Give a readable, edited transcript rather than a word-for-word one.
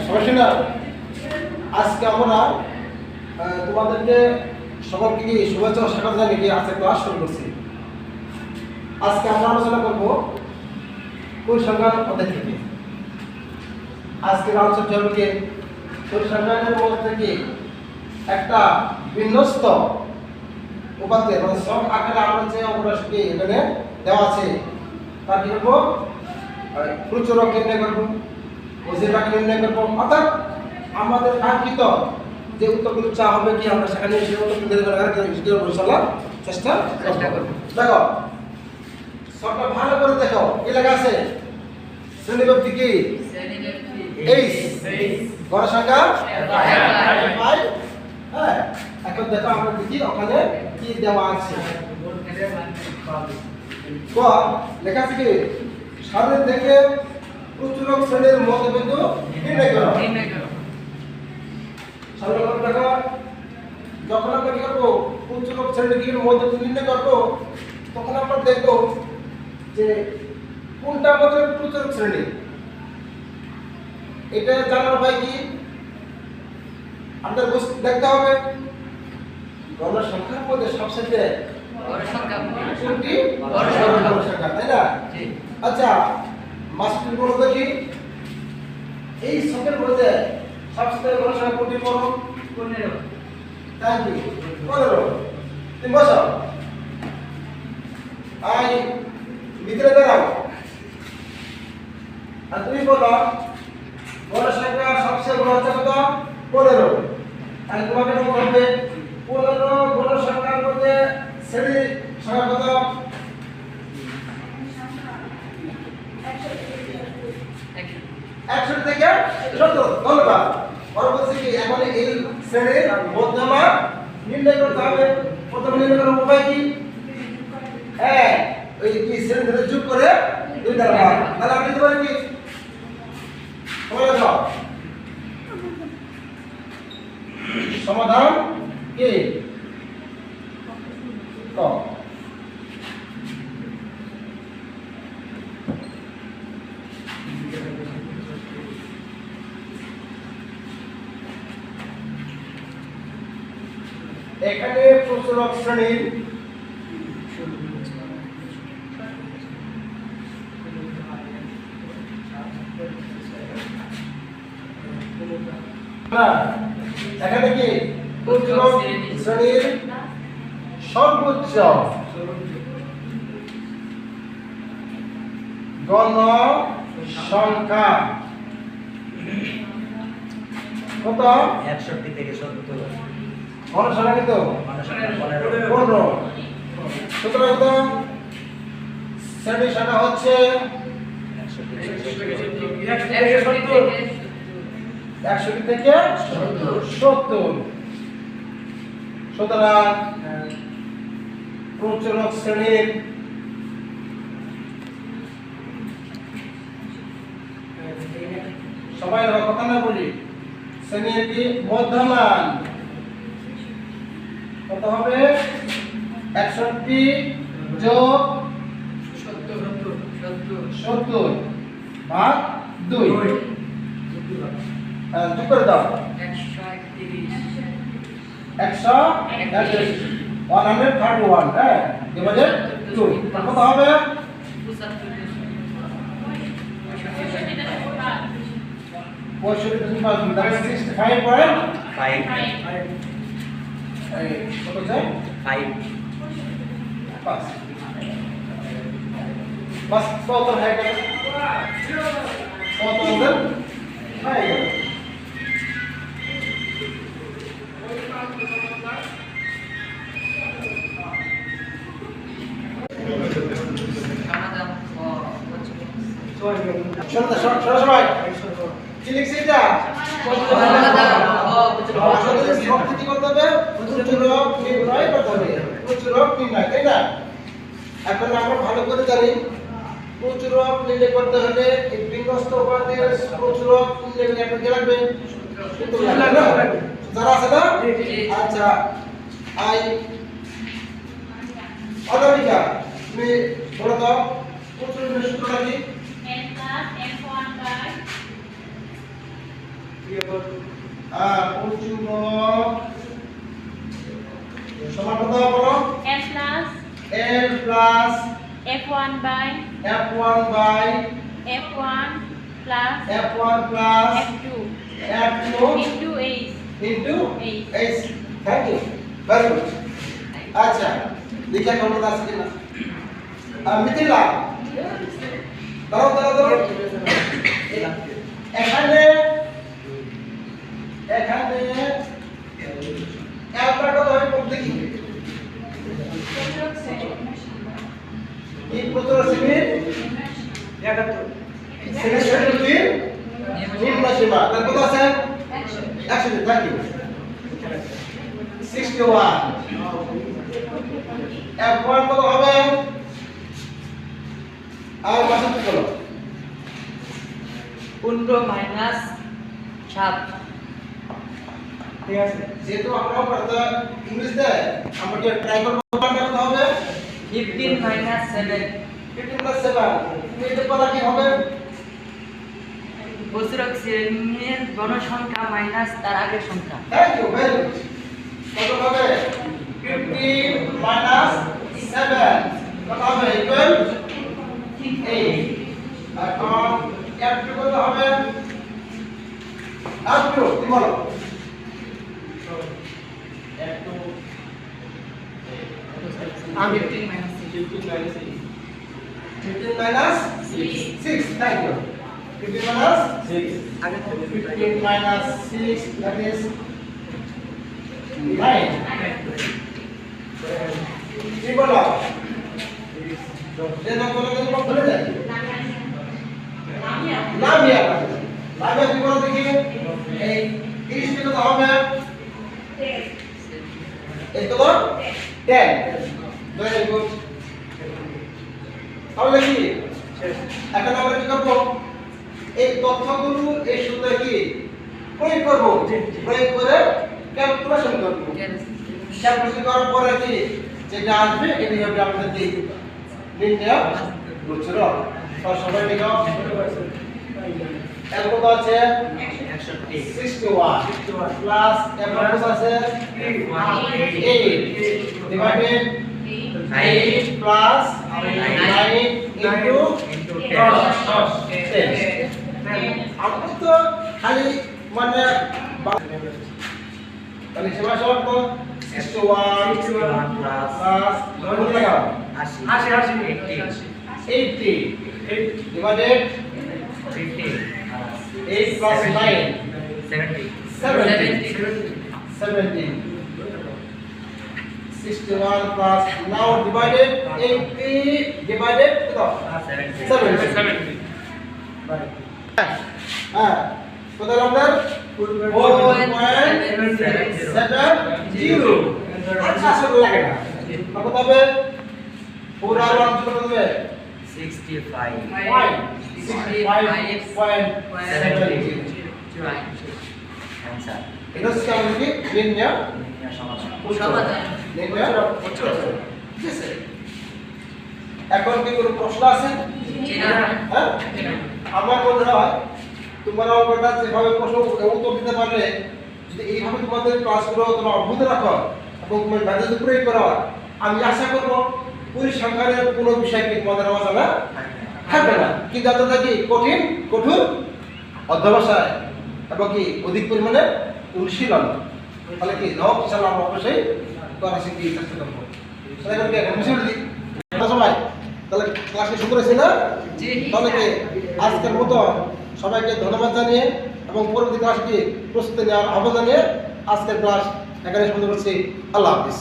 সমস্যা না। আজকে আমরা তোমাদেরকে সকলকে কি শুভেচ্ছা ও স্বাগত জানিয়ে কি আজকে ক্লাস শুরু করছি। আজকে আমরা আলোচনা করব পরিসংখ্যান অধ্যায় থেকে। আজকের আলোচনা হবে কি পরিসংখ্যানের মধ্যে থেকে একটা বিন্যস্ত উপাত্তে মানে সব আকারে আমরা যে অঙ্কটা এখানে দেওয়া আছে তার কি করবো প্রচুরক নির্ণয় করবো, অজিরাক নির্ণয় করবো, অর্থাৎ আমাদের কাঙ্ক্ষিত যে উত্তরগুলো চা হবে কি আমরা সেখানে সেই উত্তর ইনশাআল্লাহ চেষ্টা করব। দেখো সবটা ভালো করে দেখো কি লেখা আছে শ্রেণীব্যক্তি কি এইচ গড় সংখ্যা 5। হ্যাঁ এখন দেখো আমরা দেখি ওখানে কি দেওয়া আছে। ক লেখা আছে কি সামনে থেকে প্রচুরক শ্রেণীর মধ্যবিন্দু নির্ণয় করো। সামনে দেখো যখন আমরা কি করবো প্রচুরক শ্রেণীর মধ্যবিন্দু নির্ণয় করবো তখন আমরা দেখবো যে কোনটা আমাদের প্রচুরক শ্রেণী। এটা জানার ভাই কি আমাদের দেখতে হবে গণ সংখ্যার মধ্যে সবচেয়ে বড় সংখ্যা কোনটি? বড় সংখ্যা, তাই না? আচ্ছা মাসুদ বলো দেখি এই সংখ্যার মধ্যে সবচেয়ে বড় সংখ্যা কোনটি? 15। Thank you 15। তুমি বসো আই ভিতরে দাঁড়াও আর তুমি বলো বড় সংখ্যা সবচেয়ে বড় হচ্ছে কত? 15। আর তোমাকে বলতে হবে 15 বড় সংখ্যার মধ্যে শ্রেণী সংখ্যা কত? 61 থেকে 70। ধন্যবাদ। পরবর্তী কি এখন এই শ্রেণীর মধ্যমান নির্ণয় করতে হবে। প্রথমে নির্ণয় করার উপায় কি? হ্যাঁ ওই কি শ্রেণী ধরে যোগ করে 2 দ্বারা ভাগ। তাহলে আপনি দিতে পারেন কি সমাধান কি ক এখানে প্রচুরক শ্রেণীর এখানে কি প্রচুরক শ্রেণীর সর্বোচ্চ গণ সংখ্যা কত? 61 থেকে 70। গণ সংখ্যা কত? 15। সুতরাং কত শ্রেণী সংখ্যা হচ্ছে 61 থেকে 70। সুতরাং প্রচুরক শ্রেণীর সবাই কথা না বলি শ্রেণীর কি মধ্যমান কত হবে? 61 যোগ 70 ভাগ 2 যোগ করে দাও 131 131 হ্যাঁ ডিভাইডেড 2 কত হবে? 65.5 কত যায়? 5 বাস কত হয়ে গেল? কত ওদের হয়ে গেল। সবাই কি লিখছি এটা? কি করতে হবে? প্রচুরক নির্ণয় করতে হবে। প্রচুরক নির্ণয়, তাই না? এখন আমরা ভালো করে জানি প্রচুরক নির্ণয় করতে হলে এই বিন্যস্ত উপাত্তের প্রচুরক নির্ণয় করতে লাগবে। যারা আছে না? আচ্ছা আই অনামিকা তুমি বলো তো প্রচুরকের সূত্রটা কি? প্রচুরক সমান কত বলো n plus n plus f1 by f1 by f1 plus f1 plus f2 f2 into h. into H. h thank you very good আচ্ছা লিখে কোন আছে কিনা মিথিলা দাঁড়াও এখানে একটা কথা আমি বলতে কি এই প্রথম শ্রেণীর শ্রেণীর নিম্ন সীমা তার কত আছে 100 থ্যাংক ইউ 61 f1 কত হবে আর পাশে কি বলো 15 মাইনাস 7 ঠিক আছে যেহেতু আমরা পড়তে ইংলিশ দেয় আমরা কি ট্রাই করব কত হবে 15 মাইনাস 7 15 প্লাস 7 এটা পড়া কি হবে প্রচুরক শ্রেণীর গণসংখ্যা মাইনাস তার আগের সংখ্যা। থ্যাংক ইউ ভেরি গুড কত হবে 15 মাইনাস 7 কত হবে ইকুয়াল 8 এখন f2 কত হবে f2 কি বলো f2 আমি 15 minus 15 minus 6 thank you 15 minus 6 আগে 15 minus 6 that is 9 কি বলো যে নম্বর কে কত ভুলে যায় লামিয়া লামিয়া কি বলো দেখি এই 30 কত হবে এই তো 10 very good তাহলে কি এখন আমরা কি করব এই তথ্যগুলো এই সূত্রে কি প্রয়োগ করব প্রয়োগ করে ক্যালকুলেশন করব ক্যালকুলেশন করার পরে কি যেটা আসবে এটাই হবে আমাদের কি নির্ণয় গোচর তো সবাই লিখো এর কত আছে 61 প্লাস এর কত আছে 8 ডিভাইডেড 8 plus 9 into 10 আমরা তো খালি মানে তাহলে সবাই সব তো 61 প্লাস কত লাগাও 80 80 divided 50 8 plus 9 70 17 61 plus now divided 80 divided কত 70 হ্যাঁ কত নম্বর 4.70 আচ্ছা আসলে লাগে না কত হবে 4 আর 1 কত হবে 65.70 आंसर এটা হচ্ছে আমাদের কি নির্ণয় সমাধান নির্ণয় ঠিক আছে এখন কি কোনো প্রশ্ন আছে হ্যাঁ আমার মনে হয় তোমরা অঙ্কটা যেভাবে প্রশ্ন উত্তর দিতে পারলে যদি এইভাবে তোমাদের ক্লাসগুলো তোমরা অভ্যুত রাখো এবং তোমার মেধা প্রয়োগ করো আমি আশা করব পরিসংখ্যানের কোনো বিষয় কি তোমাদের আওয়াজ হবে থাকবে না কিন্তু আপনাদের কি কঠোর অধ্যবসায় এবং কি অধিক পরিমাণে অনুশীলন তাহলে কি নব ইনশাআল্লাহ আমরা অবশ্যই করা শিখতে চেষ্টা করবো তাহলে কি এখন বুঝে দিই সবাই তাহলে ক্লাসে শুরু করেছি না তাহলে কি আজকের মতো সবাইকে ধন্যবাদ জানিয়ে এবং পরবর্তী ক্লাসে কি প্রস্তুতি নেওয়ার আহ্বান জানিয়ে আজকের ক্লাস এখানে শুরু করছি আল্লাহ হাফিজ